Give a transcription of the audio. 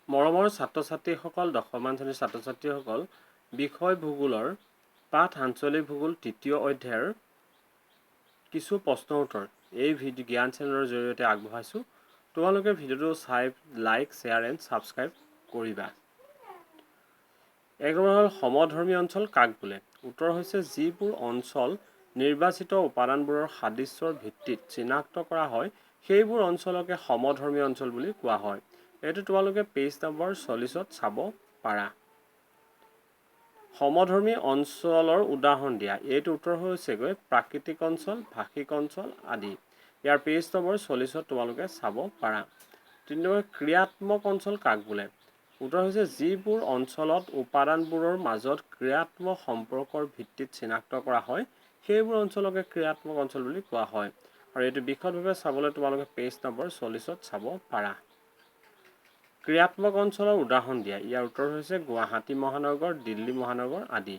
মৰমৰ ছাত্ৰ-ছাত্ৰীসকল, দশমমান শ্ৰেণীৰ ছাত্ৰ-ছাত্ৰীসকল, বিষয় ভূগোলৰ পাঠ আঞ্চলিক ভূগোল ৩য় অধ্যায়ৰ কিছু প্ৰশ্ন উত্তৰ এই জ্ঞান চেনেলৰ জৰিয়তে আগবঢ়াইছোঁ। তোমালোকে ভিডিঅ'টো চাই লাইক, শ্বেয়াৰ এণ্ড ছাবস্ক্ৰাইব কৰিবা। ১ নম্বৰ হ'ল সমধৰ্মী অঞ্চল কাক বোলে? উত্তৰ হৈছে যিবোৰ অঞ্চল নিৰ্বাচিত উপাদানবোৰৰ সাদৃশ্যৰ ভিত্তিত চিনাক্ত কৰা হয় সেইবোৰ অঞ্চলকে সমধৰ্মী অঞ্চল বুলি কোৱা হয়। এইটো তোমালোকে পেজ নম্বৰ 40ত চাব পাৰা। সমধৰ্মী অঞ্চলৰ উদাহৰণ দিয়া। এইটো উত্তৰ হৈছেগৈ প্ৰাকৃতিক অঞ্চল, ভাষিক অঞ্চল আদি। ইয়াৰ পেজ নম্বৰ 40ত তোমালোকে চাব পাৰা। ৩ নম্বৰ ক্ৰিয়াত্মক অঞ্চল কাক বোলে? উত্তৰ হৈছে যিবোৰ অঞ্চলত উপাদানবোৰৰ মাজত ক্ৰিয়াত্মক সম্পৰ্কৰ ভিত্তিত চিনাক্ত কৰা হয় সেইবোৰ অঞ্চলকে ক্ৰিয়াত্মক অঞ্চল বুলি কোৱা হয়। আৰু এইটো বিশদভাৱে চাবলৈ তোমালোকে পেজ নম্বৰ 40ত চাব পাৰা। ক্ৰিয়াত্মক অঞ্চলৰ উদাহৰণ দিয়া। ইয়াৰ উত্তৰ হৈছে গুৱাহাটী মহানগৰ, দিল্লী মহানগৰ আদি।